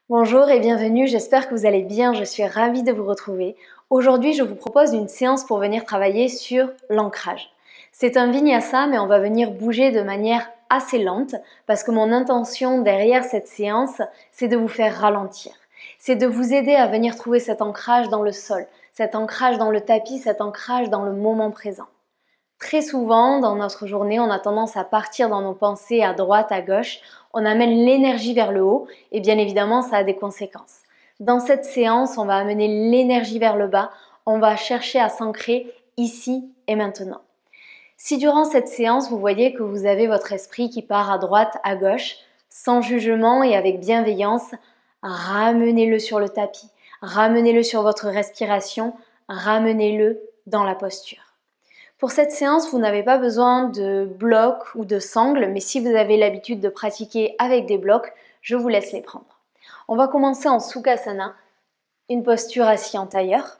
Bonjour et bienvenue, j'espère que vous allez bien, je suis ravie de vous retrouver. Aujourd'hui, je vous propose une séance pour venir travailler sur l'ancrage. C'est un vinyasa, mais on va venir bouger de manière assez lente parce que mon intention derrière cette séance, c'est de vous faire ralentir. C'est de vous aider à venir trouver cet ancrage dans le sol, cet ancrage dans le tapis, cet ancrage dans le moment présent. Très souvent, dans notre journée, on a tendance à partir dans nos pensées à droite, à gauche. On amène l'énergie vers le haut et bien évidemment, ça a des conséquences. Dans cette séance, on va amener l'énergie vers le bas. On va chercher à s'ancrer ici et maintenant. Si durant cette séance, vous voyez que vous avez votre esprit qui part à droite, à gauche, sans jugement et avec bienveillance, ramenez-le sur le tapis, ramenez-le sur votre respiration, ramenez-le dans la posture. Pour cette séance, vous n'avez pas besoin de blocs ou de sangles, mais si vous avez l'habitude de pratiquer avec des blocs, je vous laisse les prendre. On va commencer en Sukhasana, une posture assise en tailleur.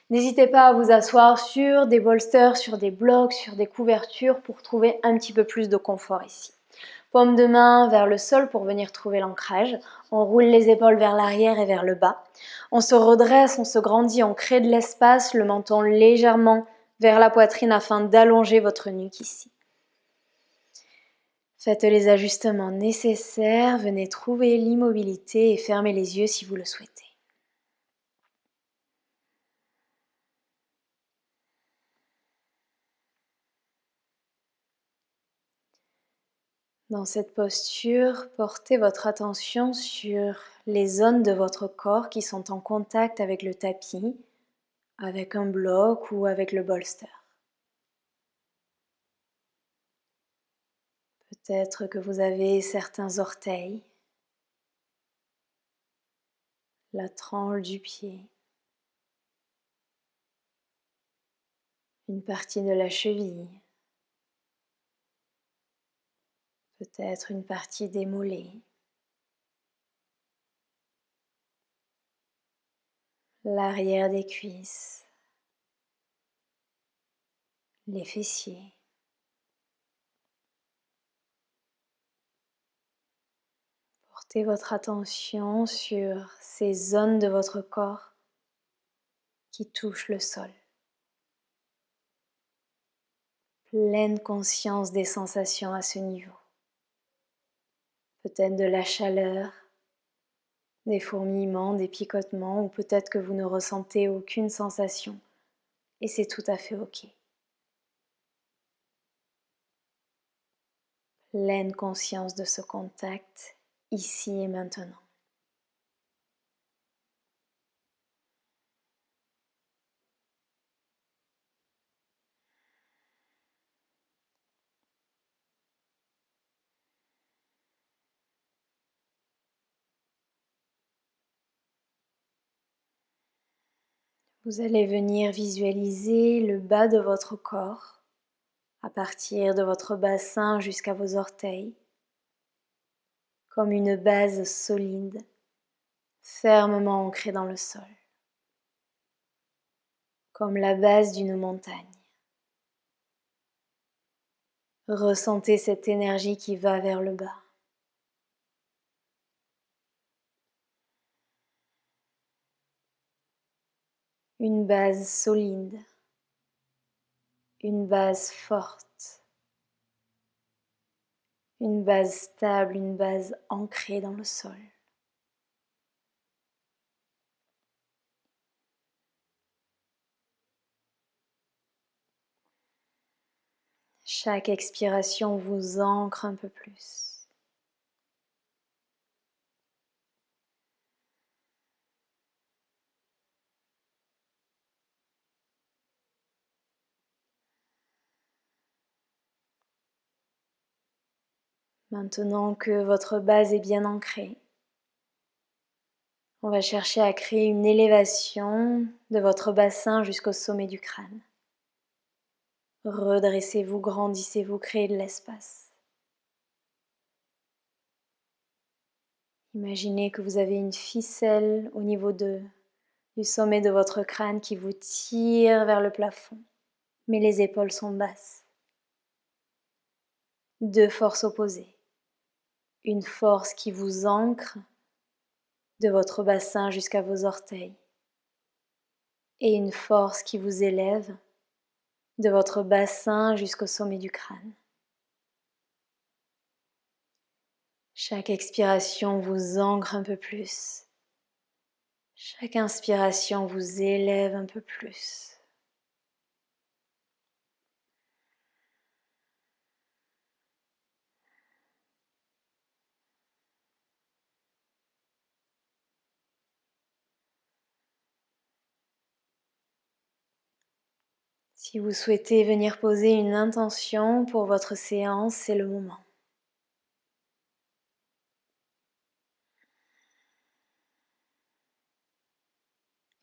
N'hésitez pas à vous asseoir sur des bolsters, sur des blocs, sur des couvertures pour trouver un petit peu plus de confort ici. Paume de main vers le sol pour venir trouver l'ancrage. On roule les épaules vers l'arrière et vers le bas. On se redresse, on se grandit, on crée de l'espace, le menton légèrement vers la poitrine afin d'allonger votre nuque ici. Faites les ajustements nécessaires, venez trouver l'immobilité et fermez les yeux si vous le souhaitez. Dans cette posture, portez votre attention sur les zones de votre corps qui sont en contact avec le tapis, avec un bloc ou avec le bolster. Peut-être que vous avez certains orteils, la tranche du pied, une partie de la cheville, peut-être une partie des mollets, l'arrière des cuisses, les fessiers. Portez votre attention sur ces zones de votre corps qui touchent le sol. Pleine conscience des sensations à ce niveau. Peut-être de la chaleur, des fourmillements, des picotements, ou peut-être que vous ne ressentez aucune sensation. Et c'est tout à fait ok. Pleine conscience de ce contact, ici et maintenant. Vous allez venir visualiser le bas de votre corps, à partir de votre bassin jusqu'à vos orteils, comme une base solide, fermement ancrée dans le sol, comme la base d'une montagne. Ressentez cette énergie qui va vers le bas. Une base solide, une base forte, une base stable, une base ancrée dans le sol. Chaque expiration vous ancre un peu plus. Maintenant que votre base est bien ancrée, on va chercher à créer une élévation de votre bassin jusqu'au sommet du crâne. Redressez-vous, grandissez-vous, créez de l'espace. Imaginez que vous avez une ficelle au niveau du sommet de votre crâne qui vous tire vers le plafond, mais les épaules sont basses. Deux forces opposées. Une force qui vous ancre de votre bassin jusqu'à vos orteils et une force qui vous élève de votre bassin jusqu'au sommet du crâne. Chaque expiration vous ancre un peu plus. Chaque inspiration vous élève un peu plus. Si vous souhaitez venir poser une intention pour votre séance, c'est le moment.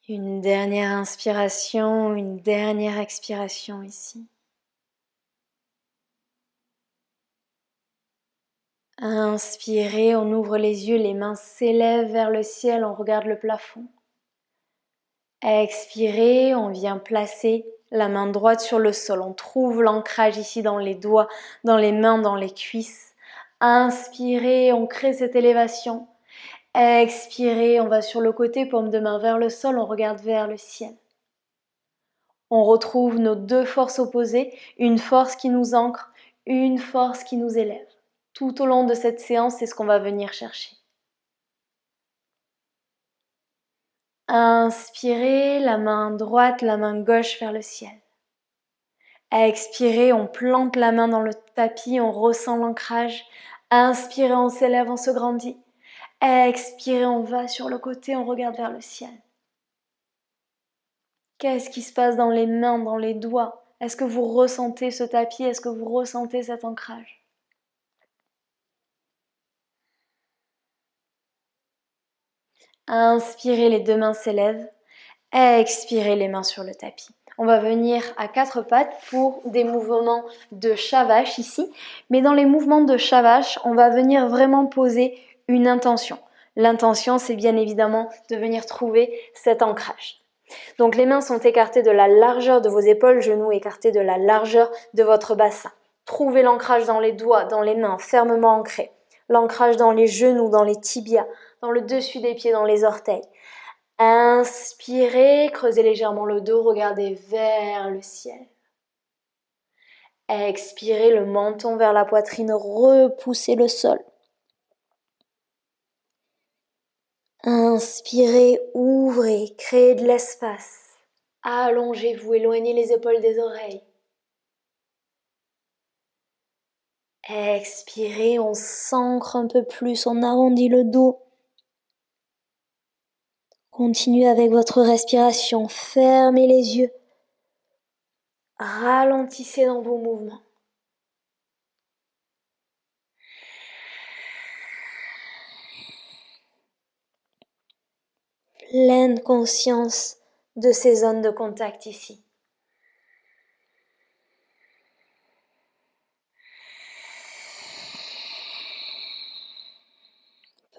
Une dernière inspiration, une dernière expiration ici. Inspirez, on ouvre les yeux, les mains s'élèvent vers le ciel, on regarde le plafond. Expirez, on vient placer la main droite sur le sol. On trouve l'ancrage ici dans les doigts, dans les mains, dans les cuisses. Inspirez, on crée cette élévation. Expirez, on va sur le côté, paume de main vers le sol, on regarde vers le ciel. On retrouve nos deux forces opposées, une force qui nous ancre, une force qui nous élève. Tout au long de cette séance, c'est ce qu'on va venir chercher. Inspirez, la main droite, la main gauche vers le ciel. Expirez, on plante la main dans le tapis, on ressent l'ancrage. Inspirez, on s'élève, on se grandit. Expirez, on va sur le côté, on regarde vers le ciel. Qu'est-ce qui se passe dans les mains, dans les doigts? Est-ce que vous ressentez ce tapis? Est-ce que vous ressentez cet ancrage? Inspirez, les deux mains s'élèvent. Expirez, les mains sur le tapis. On va venir à quatre pattes pour des mouvements de Shavash ici. Mais dans les mouvements de Shavash, on va venir vraiment poser une intention. L'intention, c'est bien évidemment de venir trouver cet ancrage. Donc les mains sont écartées de la largeur de vos épaules, genoux écartés de la largeur de votre bassin. Trouvez l'ancrage dans les doigts, dans les mains, fermement ancré. L'ancrage dans les genoux, dans les tibias, dans le dessus des pieds, dans les orteils. Inspirez, creusez légèrement le dos, regardez vers le ciel. Expirez, le menton vers la poitrine, repoussez le sol. Inspirez, ouvrez, créez de l'espace. Allongez-vous, éloignez les épaules des oreilles. Expirez, on s'ancre un peu plus, on arrondit le dos. Continuez avec votre respiration, fermez les yeux. Ralentissez dans vos mouvements. Pleine conscience de ces zones de contact ici.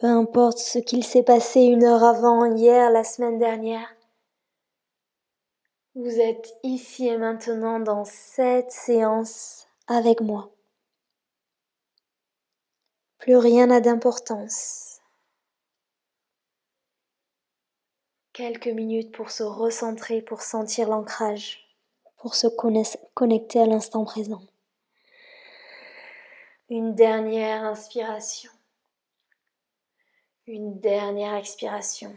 Peu importe ce qu'il s'est passé une heure avant, hier, la semaine dernière, vous êtes ici et maintenant dans cette séance avec moi. Plus rien n'a d'importance. Quelques minutes pour se recentrer, pour sentir l'ancrage, pour se connecter à l'instant présent. Une dernière inspiration. Une dernière expiration.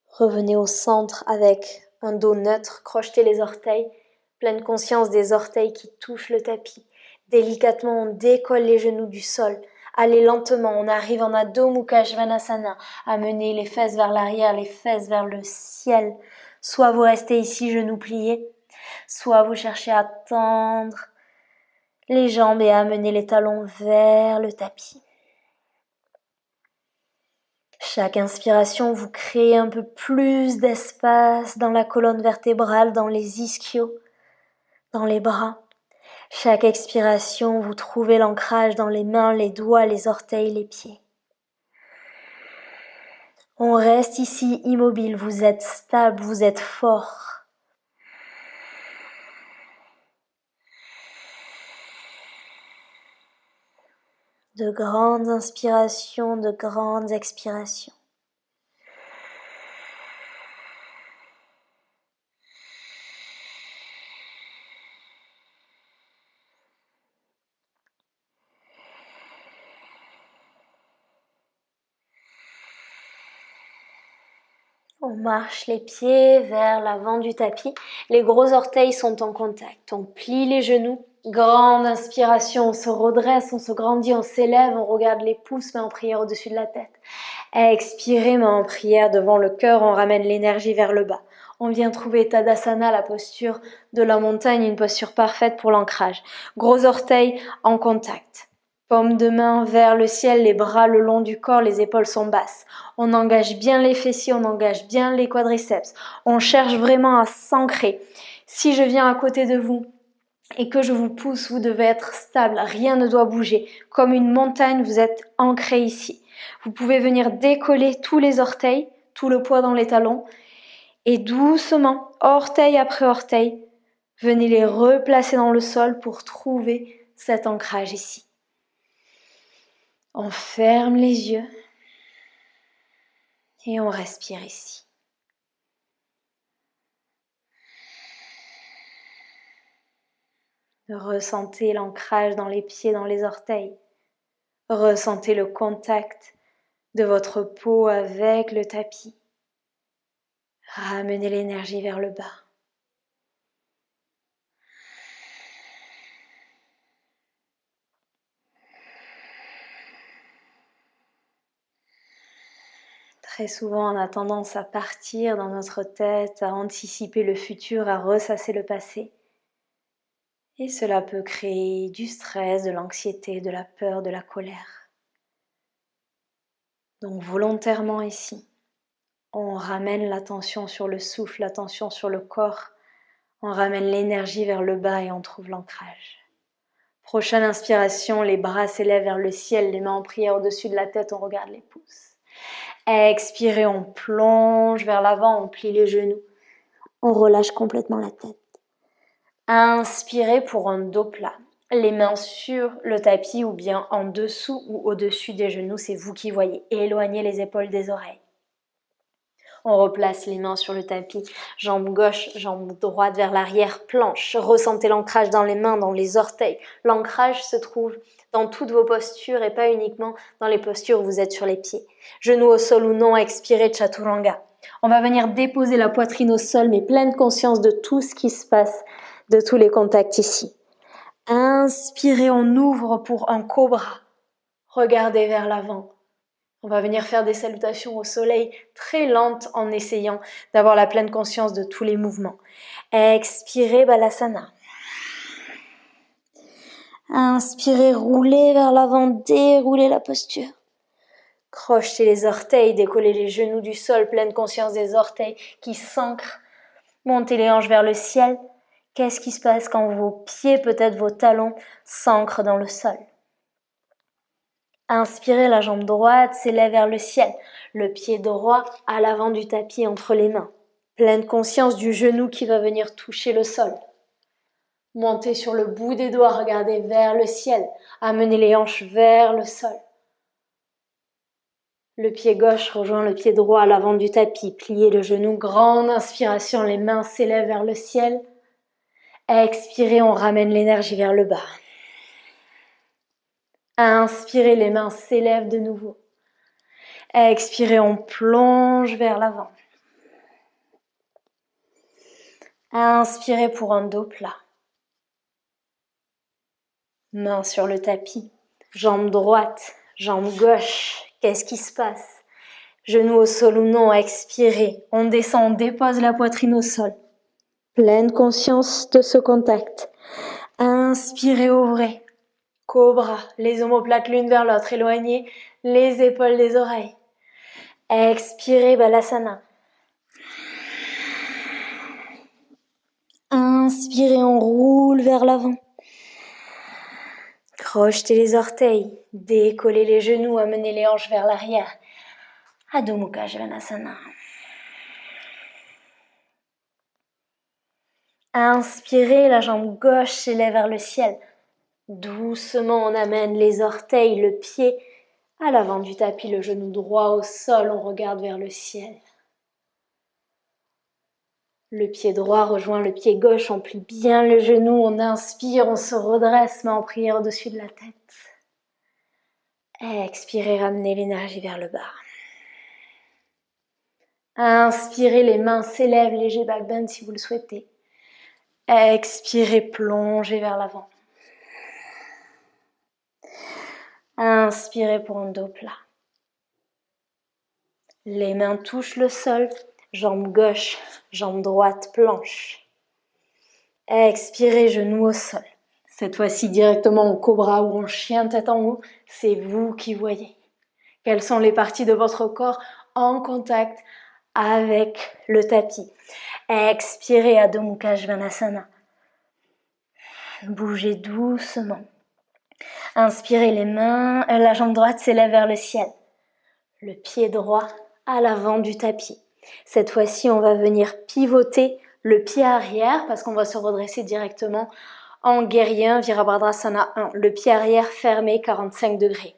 Revenez au centre avec un dos neutre, crochetez les orteils, pleine conscience des orteils qui touchent le tapis. Délicatement, on décolle les genoux du sol. Allez lentement, on arrive en Adho Mukha Svanasana. Amenez les fesses vers l'arrière, les fesses vers le ciel. Soit vous restez ici, genoux pliés, soit vous cherchez à tendre les jambes et à amener les talons vers le tapis. Chaque inspiration, vous créez un peu plus d'espace dans la colonne vertébrale, dans les ischios, dans les bras. Chaque expiration, vous trouvez l'ancrage dans les mains, les doigts, les orteils, les pieds. On reste ici immobile, vous êtes stable, vous êtes fort. De grandes inspirations, de grandes expirations. On marche les pieds vers l'avant du tapis. Les gros orteils sont en contact. On plie les genoux. Grande inspiration, on se redresse, on se grandit, on s'élève, on regarde les pouces, mains en prière au-dessus de la tête. Expirez, mains en prière devant le cœur, on ramène l'énergie vers le bas. On vient trouver Tadasana, la posture de la montagne, une posture parfaite pour l'ancrage. Gros orteils en contact. Paume de main vers le ciel, les bras le long du corps, les épaules sont basses. On engage bien les fessiers, on engage bien les quadriceps. On cherche vraiment à s'ancrer. Si je viens à côté de vous et que je vous pousse, vous devez être stable, rien ne doit bouger. Comme une montagne, vous êtes ancré ici. Vous pouvez venir décoller tous les orteils, tout le poids dans les talons et doucement, orteil après orteil, venez les replacer dans le sol pour trouver cet ancrage ici. On ferme les yeux et on respire ici. Ressentez l'ancrage dans les pieds, dans les orteils. Ressentez le contact de votre peau avec le tapis. Ramenez l'énergie vers le bas. Très souvent, on a tendance à partir dans notre tête, à anticiper le futur, à ressasser le passé. Et cela peut créer du stress, de l'anxiété, de la peur, de la colère. Donc volontairement ici, on ramène l'attention sur le souffle, l'attention sur le corps, on ramène l'énergie vers le bas et on trouve l'ancrage. Prochaine inspiration, les bras s'élèvent vers le ciel, les mains en prière au-dessus de la tête, on regarde les pouces. Expirez, on plonge vers l'avant, on plie les genoux, on relâche complètement la tête. Inspirez pour un dos plat. Les mains sur le tapis ou bien en dessous ou au-dessus des genoux, c'est vous qui voyez. Éloignez les épaules des oreilles. On replace les mains sur le tapis, jambe gauche, jambe droite vers l'arrière, planche. Ressentez l'ancrage dans les mains, dans les orteils. L'ancrage se trouve dans toutes vos postures et pas uniquement dans les postures où vous êtes sur les pieds. Genoux au sol ou non, expirez Chaturanga. On va venir déposer la poitrine au sol, mais pleine conscience de tout ce qui se passe, de tous les contacts ici. Inspirez, on ouvre pour un cobra. Regardez vers l'avant. On va venir faire des salutations au soleil très lentes en essayant d'avoir la pleine conscience de tous les mouvements. Expirez, Balasana. Inspirez, roulez vers l'avant, déroulez la posture. Crochetez les orteils, décollez les genoux du sol, pleine conscience des orteils qui s'ancrent. Montez les hanches vers le ciel. Qu'est-ce qui se passe quand vos pieds, peut-être vos talons, s'ancrent dans le sol? Inspirez, la jambe droite s'élève vers le ciel, le pied droit à l'avant du tapis entre les mains. Pleine conscience du genou qui va venir toucher le sol. Montez sur le bout des doigts, regardez vers le ciel, amenez les hanches vers le sol. Le pied gauche rejoint le pied droit à l'avant du tapis, pliez le genou, grande inspiration, les mains s'élèvent vers le ciel. Expirez, on ramène l'énergie vers le bas. Inspirez, les mains s'élèvent de nouveau. Expirez, on plonge vers l'avant. Inspirez pour un dos plat. Main sur le tapis. Jambe droite, jambe gauche. Qu'est-ce qui se passe? Genou au sol ou non, expirez. On descend, on dépose la poitrine au sol. Pleine conscience de ce contact. Inspirez, ouvrez. Cobra, les omoplates l'une vers l'autre, éloignez les épaules des oreilles. Expirez, Balasana. Inspirez, on roule vers l'avant. Crochetez les orteils, décollez les genoux, amenez les hanches vers l'arrière. Adho Mukha Svanasana. Inspirez, la jambe gauche s'élève vers le ciel. Doucement, on amène les orteils, le pied à l'avant du tapis, le genou droit au sol, on regarde vers le ciel. Le pied droit rejoint le pied gauche, on plie bien le genou, on inspire, on se redresse, main en prière au-dessus de la tête. Expirez, ramenez l'énergie vers le bas. Inspirez, les mains s'élèvent, léger back bend si vous le souhaitez. Expirez, plongez vers l'avant. Inspirez pour un dos plat. Les mains touchent le sol, jambe gauche, jambe droite, planche. Expirez, genoux au sol. Cette fois-ci directement en cobra ou en chien tête en haut, c'est vous qui voyez. Quelles sont les parties de votre corps en contact avec le tapis. Expirez, Adho Mukha Svanasana. Bougez doucement. Inspirez, les mains, la jambe droite s'élève vers le ciel. Le pied droit à l'avant du tapis. Cette fois-ci, on va venir pivoter le pied arrière parce qu'on va se redresser directement en guerrier 1, Virabhadrasana 1. Le pied arrière fermé, 45 degrés.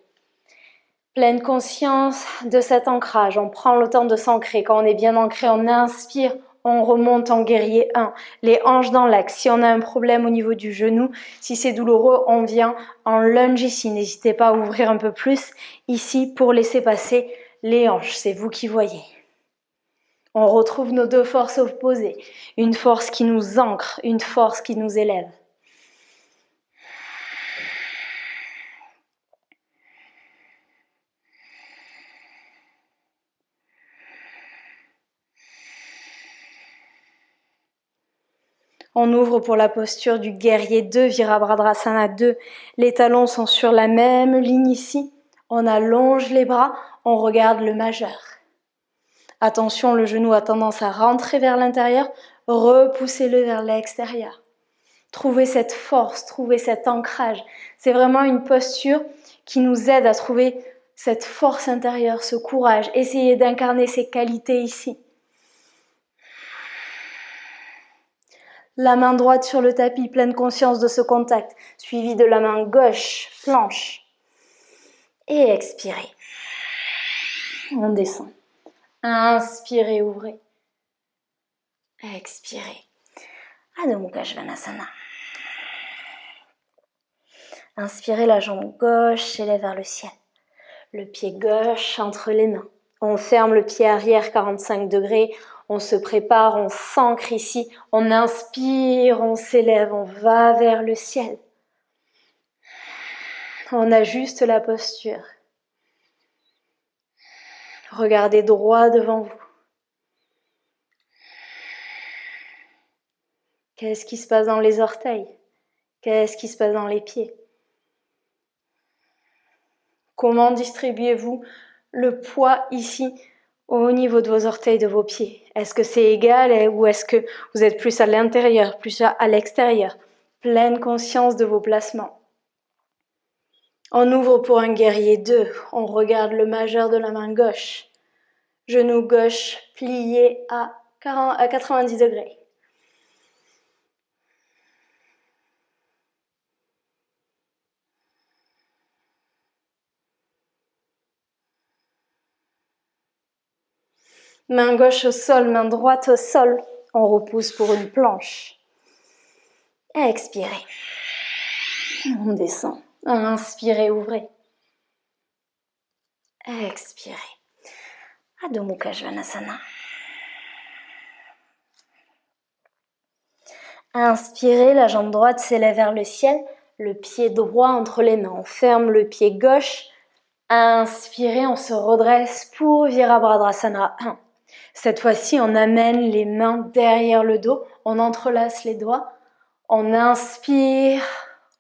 Pleine conscience de cet ancrage. On prend le temps de s'ancrer. Quand on est bien ancré, on inspire, on remonte en guerrier 1. Les hanches dans l'axe. Si on a un problème au niveau du genou, si c'est douloureux, on vient en lunge ici. N'hésitez pas à ouvrir un peu plus ici pour laisser passer les hanches. C'est vous qui voyez. On retrouve nos deux forces opposées. Une force qui nous ancre, une force qui nous élève. On ouvre pour la posture du guerrier 2, Virabhadrasana 2. Les talons sont sur la même ligne ici. On allonge les bras, on regarde le majeur. Attention, le genou a tendance à rentrer vers l'intérieur, repoussez-le vers l'extérieur. Trouvez cette force, trouvez cet ancrage. C'est vraiment une posture qui nous aide à trouver cette force intérieure, ce courage. Essayez d'incarner ces qualités ici. La main droite sur le tapis, pleine conscience de ce contact, suivi de la main gauche, planche. Et expirez. On descend. Inspirez, ouvrez. Expirez. Adho Mukha Svanasana. Inspirez, la jambe gauche s'élève vers le ciel. Le pied gauche entre les mains. On ferme le pied arrière 45 degrés. On se prépare, on s'ancre ici. On inspire, on s'élève, on va vers le ciel. On ajuste la posture. Regardez droit devant vous. Qu'est-ce qui se passe dans les orteils? Qu'est-ce qui se passe dans les pieds? Comment distribuez-vous le poids ici au niveau de vos orteils, de vos pieds? Est-ce que c'est égal ou est-ce que vous êtes plus à l'intérieur, plus à l'extérieur? Pleine conscience de vos placements. On ouvre pour un guerrier 2. On regarde le majeur de la main gauche. Genou gauche plié à 90 degrés. Main gauche au sol, main droite au sol. On repousse pour une planche. Expirez. On descend. Inspirez, ouvrez. Expirez. Adho Mukha Svanasana. Inspirez, la jambe droite s'élève vers le ciel, le pied droit entre les mains. On ferme le pied gauche. Inspirez, on se redresse pour Virabhadrasana 1. Cette fois-ci, on amène les mains derrière le dos, on entrelace les doigts, on inspire,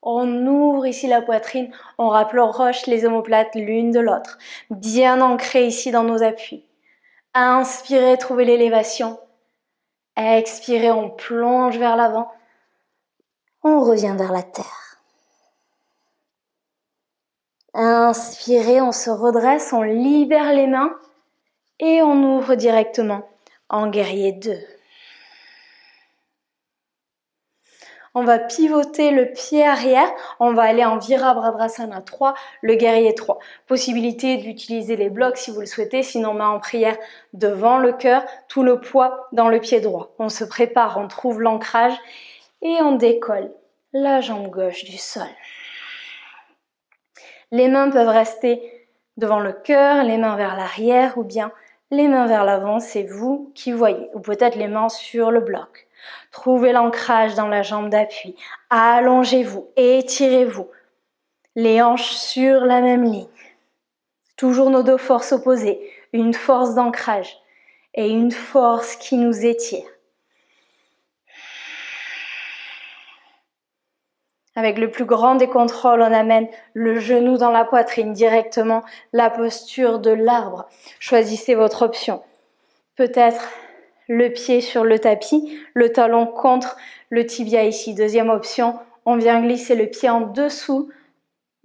on ouvre ici la poitrine, on rapproche les omoplates l'une de l'autre, bien ancré ici dans nos appuis. Inspirez, trouvez l'élévation. Expirez, on plonge vers l'avant, on revient vers la terre. Inspirez, on se redresse, on libère les mains et on ouvre directement en guerrier 2. On va pivoter le pied arrière, on va aller en Virabhadrasana 3, le guerrier 3. Possibilité d'utiliser les blocs si vous le souhaitez, sinon main en prière devant le cœur, tout le poids dans le pied droit. On se prépare, on trouve l'ancrage et on décolle la jambe gauche du sol. Les mains peuvent rester devant le cœur, les mains vers l'arrière ou bien les mains vers l'avant, c'est vous qui voyez. Ou peut-être les mains sur le bloc. Trouvez l'ancrage dans la jambe d'appui. Allongez-vous, étirez-vous. Les hanches sur la même ligne. Toujours nos deux forces opposées. Une force d'ancrage et une force qui nous étire. Avec le plus grand des contrôles, on amène le genou dans la poitrine, directement la posture de l'arbre. Choisissez votre option. Peut-être le pied sur le tapis, le talon contre le tibia ici. Deuxième option, on vient glisser le pied en dessous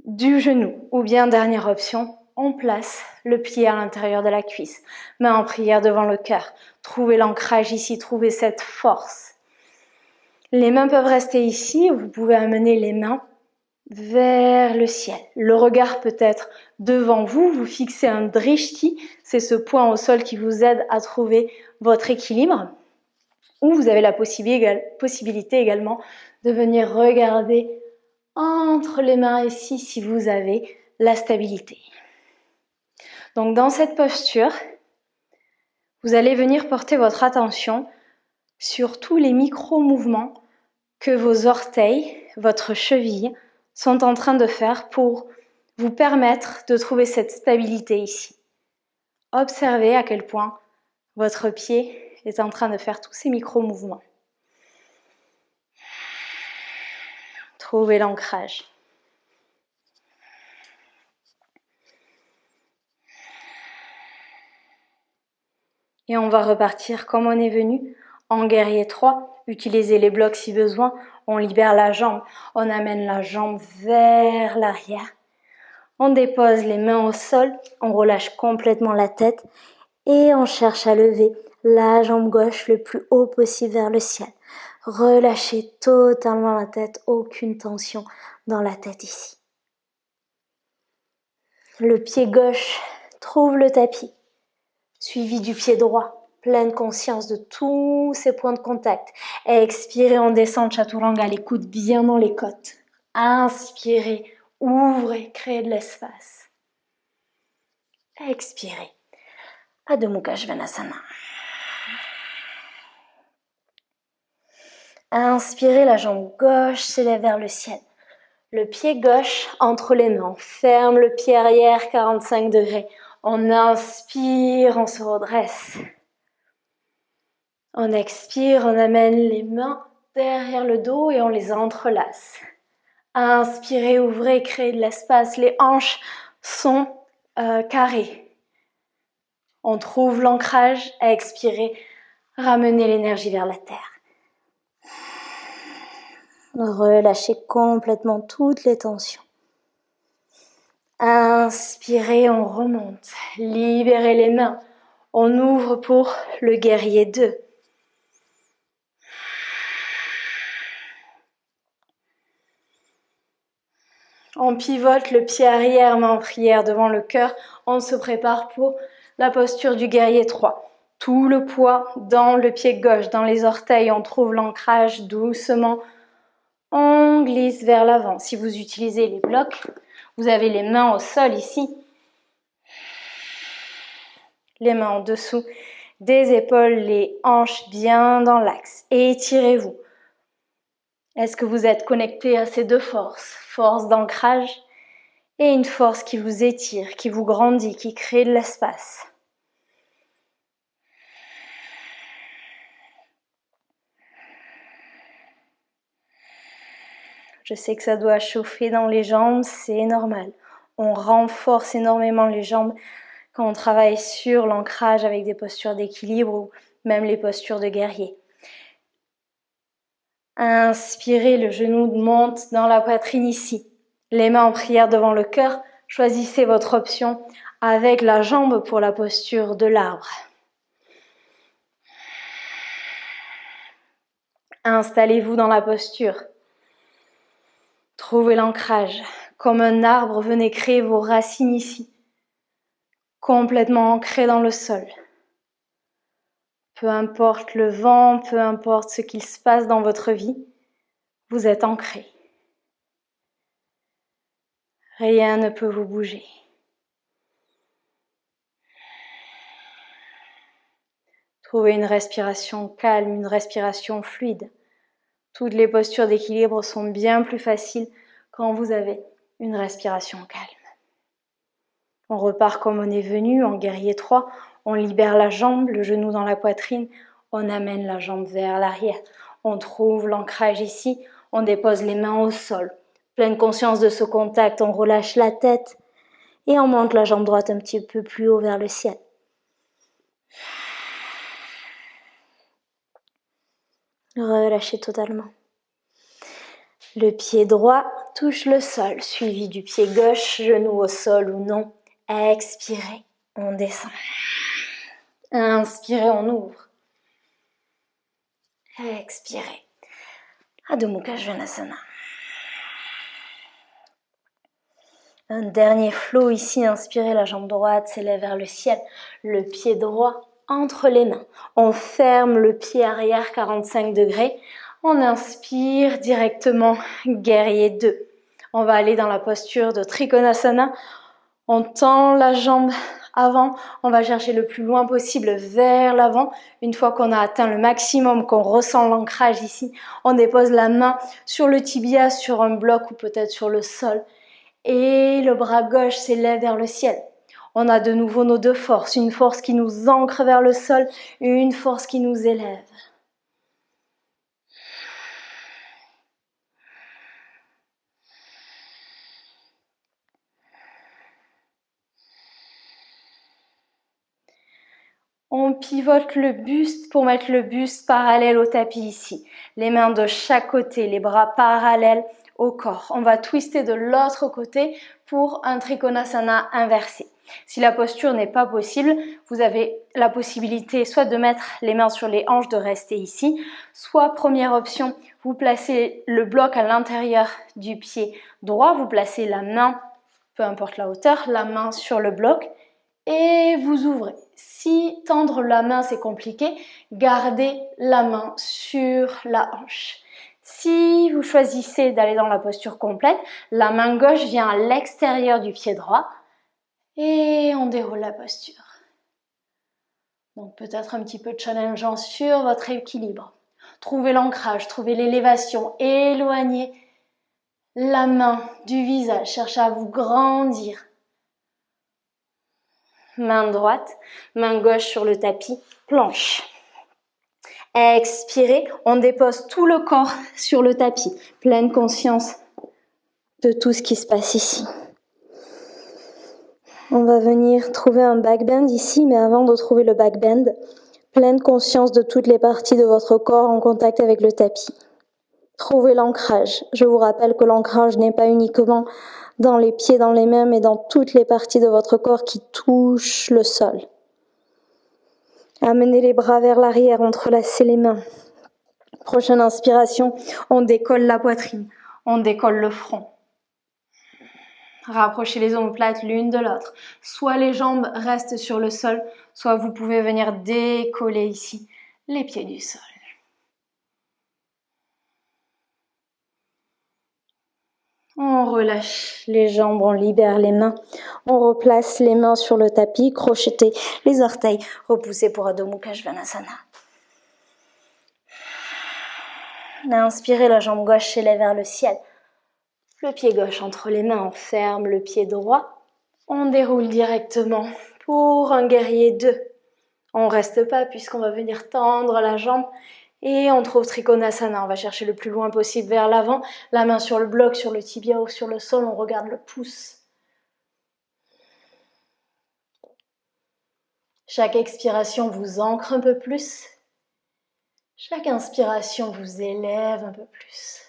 du genou. Ou bien dernière option, on place le pied à l'intérieur de la cuisse. Main en prière devant le cœur. Trouvez l'ancrage ici, trouvez cette force. Les mains peuvent rester ici, vous pouvez amener les mains vers le ciel. Le regard peut être devant vous, vous fixez un drishti, c'est ce point au sol qui vous aide à trouver votre équilibre. Ou vous avez la possibilité également de venir regarder entre les mains ici si vous avez la stabilité. Donc dans cette posture, vous allez venir porter votre attention sur tous les micro-mouvements que vos orteils, votre cheville, sont en train de faire pour vous permettre de trouver cette stabilité ici. Observez à quel point votre pied est en train de faire tous ces micro-mouvements. Trouvez l'ancrage. Et on va repartir comme on est venu, en guerrier 3. Utilisez les blocs si besoin. On libère la jambe. On amène la jambe vers l'arrière. On dépose les mains au sol. On relâche complètement la tête. Et on cherche à lever la jambe gauche le plus haut possible vers le ciel. Relâchez totalement la tête. Aucune tension dans la tête ici. Le pied gauche trouve le tapis. Suivi du pied droit. Pleine conscience de tous ces points de contact. Expirez, on descend Chaturanga, les coudes bien dans les côtes. Inspirez, ouvrez, créez de l'espace. Expirez, Adho Mukha Svanasana. Inspirez, la jambe gauche s'élève vers le ciel. Le pied gauche entre les mains. Ferme le pied arrière, 45 degrés. On inspire, on se redresse. On expire, on amène les mains derrière le dos et on les entrelace. Inspirez, ouvrez, créez de l'espace. Les hanches sont carrées. On trouve l'ancrage. Expirez, ramenez l'énergie vers la terre. Relâchez complètement toutes les tensions. Inspirez, on remonte. Libérez les mains. On ouvre pour le guerrier 2. On pivote le pied arrière, main en prière devant le cœur. On se prépare pour la posture du guerrier 3. Tout le poids dans le pied gauche, dans les orteils. On trouve l'ancrage doucement. On glisse vers l'avant. Si vous utilisez les blocs, vous avez les mains au sol ici. Les mains en dessous des épaules, les hanches bien dans l'axe. Étirez-vous. Est-ce que vous êtes connecté à ces deux forces? Force d'ancrage et une force qui vous étire, qui vous grandit, qui crée de l'espace. Je sais que ça doit chauffer dans les jambes, c'est normal. On renforce énormément les jambes quand on travaille sur l'ancrage avec des postures d'équilibre ou même les postures de guerrier. Inspirez, le genou monte dans la poitrine ici. Les mains en prière devant le cœur. Choisissez votre option avec la jambe pour la posture de l'arbre. Installez-vous dans la posture. Trouvez l'ancrage. Comme un arbre, venez créer vos racines ici, complètement ancrées dans le sol. Peu importe le vent, peu importe ce qu'il se passe dans votre vie, vous êtes ancré. Rien ne peut vous bouger. Trouvez une respiration calme, une respiration fluide. Toutes les postures d'équilibre sont bien plus faciles quand vous avez une respiration calme. On repart comme on est venu, en guerrier 3. On libère la jambe, le genou dans la poitrine. On amène la jambe vers l'arrière. On trouve l'ancrage ici. On dépose les mains au sol. Pleine conscience de ce contact, on relâche la tête et on monte la jambe droite un petit peu plus haut vers le ciel. Relâchez totalement. Le pied droit touche le sol, suivi du pied gauche, genou au sol ou non. Expirez, on descend. Inspirez, on ouvre. Expirez. Adho Mukha Svanasana. Un dernier flow ici, inspirez, la jambe droite s'élève vers le ciel, le pied droit entre les mains. On ferme le pied arrière 45 degrés. On inspire directement, guerrier 2. On va aller dans la posture de Trikonasana. On tend la jambe avant, on va chercher le plus loin possible vers l'avant. Une fois qu'on a atteint le maximum, qu'on ressent l'ancrage ici, on dépose la main sur le tibia, sur un bloc ou peut-être sur le sol. Et le bras gauche s'élève vers le ciel. On a de nouveau nos deux forces, une force qui nous ancre vers le sol et une force qui nous élève. On pivote le buste pour mettre le buste parallèle au tapis ici. Les mains de chaque côté, les bras parallèles au corps. On va twister de l'autre côté pour un Trikonasana inversé. Si la posture n'est pas possible, vous avez la possibilité soit de mettre les mains sur les hanches, de rester ici, soit première option, vous placez le bloc à l'intérieur du pied droit, vous placez la main, peu importe la hauteur, la main sur le bloc et vous ouvrez. Si tendre la main c'est compliqué, gardez la main sur la hanche. Si vous choisissez d'aller dans la posture complète, la main gauche vient à l'extérieur du pied droit et on déroule la posture. Donc peut-être un petit peu challengeant sur votre équilibre. Trouvez l'ancrage, trouvez l'élévation, éloignez la main du visage, cherchez à vous grandir. Main droite, main gauche sur le tapis, planche. Expirez, on dépose tout le corps sur le tapis. Pleine conscience de tout ce qui se passe ici. On va venir trouver un backbend ici, mais avant de trouver le backbend, pleine conscience de toutes les parties de votre corps en contact avec le tapis. Trouvez l'ancrage. Je vous rappelle que l'ancrage n'est pas uniquement dans les pieds, dans les mains, mais dans toutes les parties de votre corps qui touchent le sol. Amenez les bras vers l'arrière, entrelacez les mains. Prochaine inspiration, on décolle la poitrine, on décolle le front. Rapprochez les omoplates l'une de l'autre. Soit les jambes restent sur le sol, soit vous pouvez venir décoller ici les pieds du sol. On relâche les jambes, on libère les mains. On replace les mains sur le tapis, crochetez les orteils, repoussez pour Adho Mukha Svanasana. Inspirez, la jambe gauche s'élève vers le ciel. Le pied gauche entre les mains, on ferme le pied droit. On déroule directement pour un guerrier 2. On reste pas puisqu'on va venir tendre la jambe et on trouve Trikonasana. On va chercher le plus loin possible vers l'avant. La main sur le bloc, sur le tibia ou sur le sol, on regarde le pouce. Chaque expiration vous ancre un peu plus. Chaque inspiration vous élève un peu plus.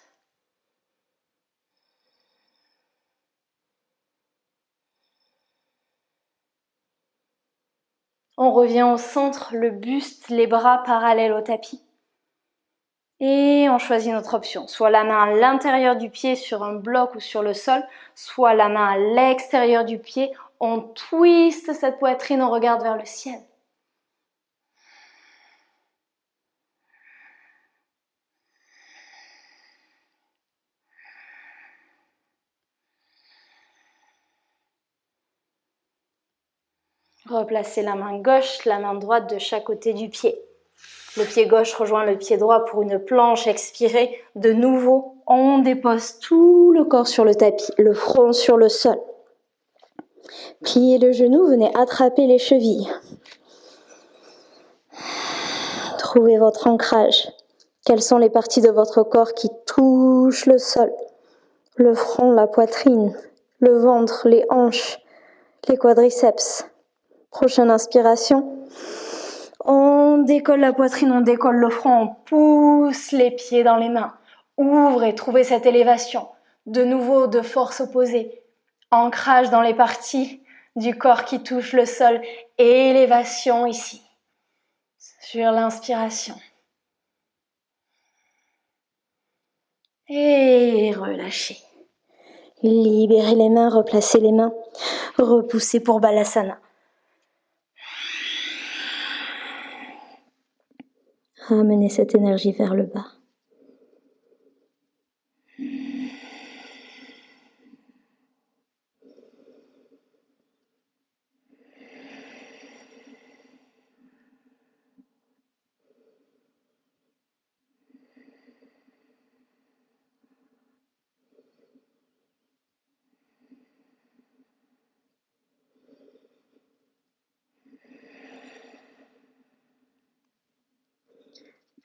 On revient au centre, le buste, les bras parallèles au tapis. Et on choisit notre option, soit la main à l'intérieur du pied sur un bloc ou sur le sol, soit la main à l'extérieur du pied, on twiste cette poitrine, on regarde vers le ciel. Replacez la main gauche, la main droite de chaque côté du pied. Le pied gauche rejoint le pied droit pour une planche, expirez. De nouveau, on dépose tout le corps sur le tapis, le front sur le sol. Pliez le genou, venez attraper les chevilles. Trouvez votre ancrage. Quelles sont les parties de votre corps qui touchent le sol? Le front, la poitrine, le ventre, les hanches, les quadriceps. Prochaine inspiration. On décolle la poitrine, on décolle le front, on pousse les pieds dans les mains. Ouvrez, trouvez cette élévation. De nouveau, de force opposée. Ancrage dans les parties du corps qui touchent le sol. Élévation ici. Sur l'inspiration. Et relâchez. Libérez les mains, replacez les mains. Repoussez pour Balasana. Ramenez cette énergie vers le bas.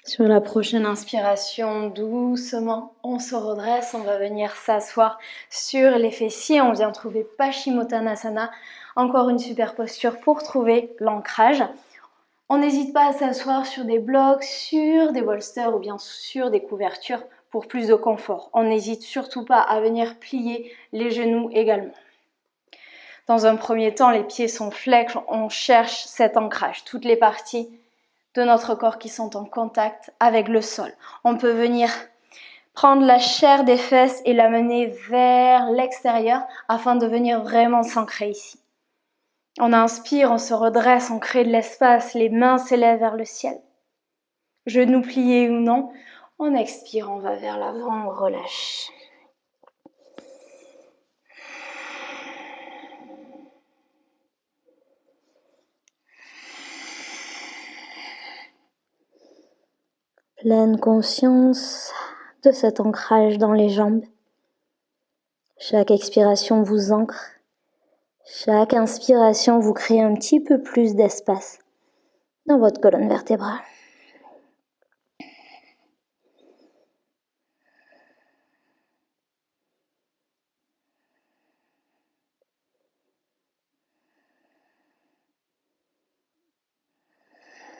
Sur la prochaine inspiration, doucement, on se redresse, on va venir s'asseoir sur les fessiers. On vient trouver Paschimottanasana, encore une super posture pour trouver l'ancrage. On n'hésite pas à s'asseoir sur des blocs, sur des bolsters ou bien sur des couvertures pour plus de confort. On n'hésite surtout pas à venir plier les genoux également. Dans un premier temps, les pieds sont flex, on cherche cet ancrage, toutes les parties de notre corps qui sont en contact avec le sol. On peut venir prendre la chair des fesses et l'amener vers l'extérieur afin de venir vraiment s'ancrer ici. On inspire, on se redresse, on crée de l'espace, les mains s'élèvent vers le ciel. Genoux pliés ou non, on expire, on va vers l'avant, on relâche. Pleine conscience de cet ancrage dans les jambes. Chaque expiration vous ancre. Chaque inspiration vous crée un petit peu plus d'espace dans votre colonne vertébrale.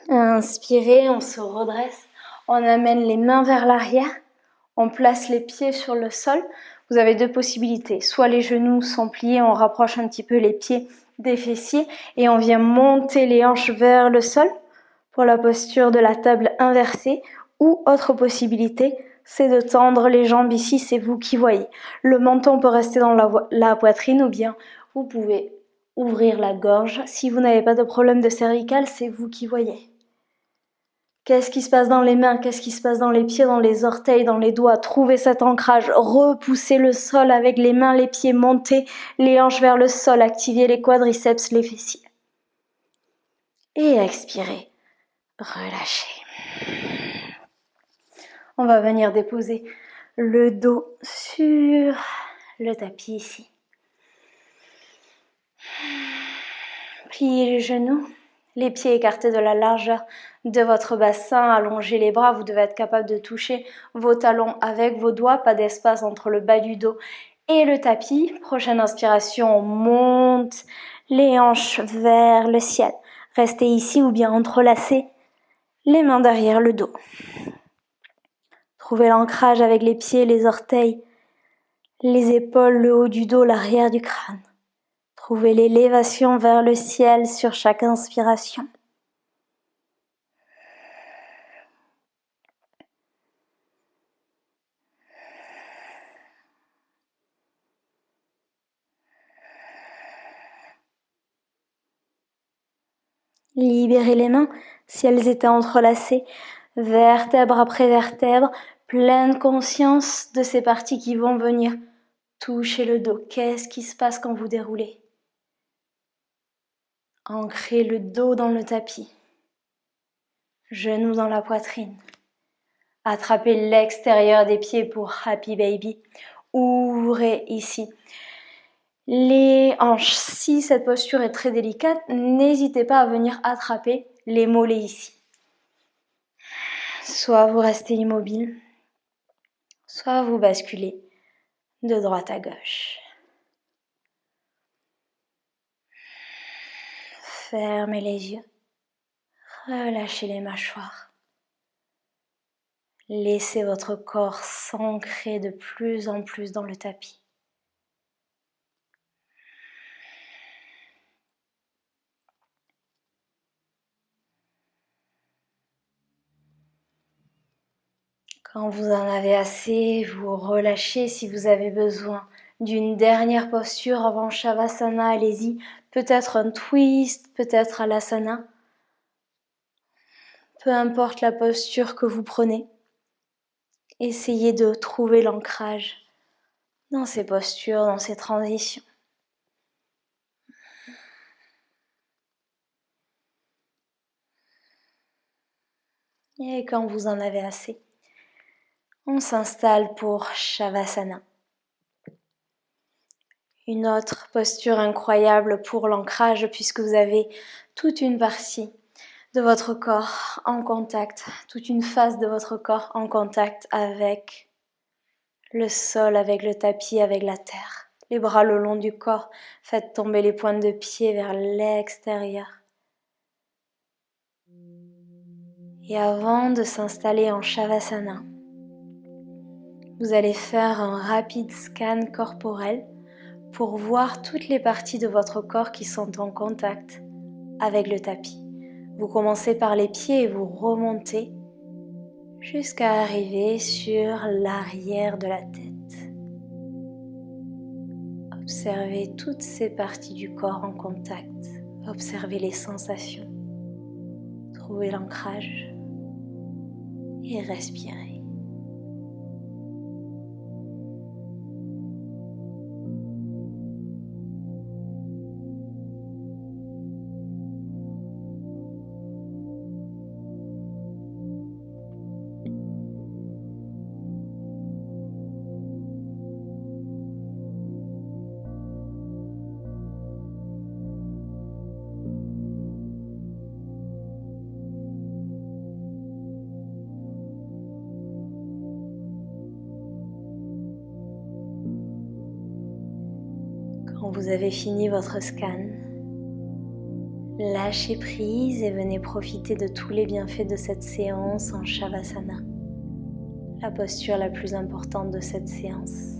Inspirez, on se redresse, on amène les mains vers l'arrière, on place les pieds sur le sol. Vous avez deux possibilités, soit les genoux sont pliés, on rapproche un petit peu les pieds des fessiers et on vient monter les hanches vers le sol pour la posture de la table inversée, ou autre possibilité, c'est de tendre les jambes ici, c'est vous qui voyez. Le menton peut rester dans la poitrine ou bien vous pouvez ouvrir la gorge. Si vous n'avez pas de problème de cervical, c'est vous qui voyez. Qu'est-ce qui se passe dans les mains? Qu'est-ce qui se passe dans les pieds, dans les orteils, dans les doigts? Trouvez cet ancrage, repoussez le sol avec les mains, les pieds, montez les hanches vers le sol, activez les quadriceps, les fessiers. Et expirez, relâchez. On va venir déposer le dos sur le tapis ici. Pliez les genoux, les pieds écartés de la largeur de votre bassin, allongez les bras, vous devez être capable de toucher vos talons avec vos doigts, pas d'espace entre le bas du dos et le tapis. Prochaine inspiration, on monte les hanches vers le ciel. Restez ici ou bien entrelacez les mains derrière le dos. Trouvez l'ancrage avec les pieds, les orteils, les épaules, le haut du dos, l'arrière du crâne. Trouvez l'élévation vers le ciel sur chaque inspiration. Libérez les mains si elles étaient entrelacées, vertèbre après vertèbre, pleine conscience de ces parties qui vont venir toucher le dos. Qu'est-ce qui se passe quand vous déroulez? Ancrez le dos dans le tapis, genoux dans la poitrine. Attrapez l'extérieur des pieds pour Happy Baby. Ouvrez ici les hanches. Si cette posture est très délicate, n'hésitez pas à venir attraper les mollets ici. Soit vous restez immobile, soit vous basculez de droite à gauche. Fermez les yeux, relâchez les mâchoires. Laissez votre corps s'ancrer de plus en plus dans le tapis. Quand vous en avez assez, vous relâchez. Si vous avez besoin d'une dernière posture avant Shavasana, allez-y. Peut-être un twist, peut-être Alasana. Peu importe la posture que vous prenez, essayez de trouver l'ancrage dans ces postures, dans ces transitions. Et quand vous en avez assez, on s'installe pour Shavasana. Une autre posture incroyable pour l'ancrage puisque vous avez toute une partie de votre corps en contact, toute une face de votre corps en contact avec le sol, avec le tapis, avec la terre. Les bras le long du corps, faites tomber les pointes de pied vers l'extérieur. Et avant de s'installer en Shavasana, vous allez faire un rapide scan corporel pour voir toutes les parties de votre corps qui sont en contact avec le tapis. Vous commencez par les pieds et vous remontez jusqu'à arriver sur l'arrière de la tête. Observez toutes ces parties du corps en contact. Observez les sensations. Trouvez l'ancrage et respirez. Quand vous avez fini votre scan, lâchez prise et venez profiter de tous les bienfaits de cette séance en Shavasana, la posture la plus importante de cette séance.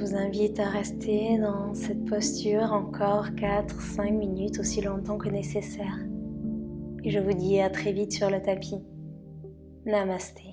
vous invite à rester dans cette posture encore 4-5 minutes, aussi longtemps que nécessaire. Et je vous dis à très vite sur le tapis. Namasté.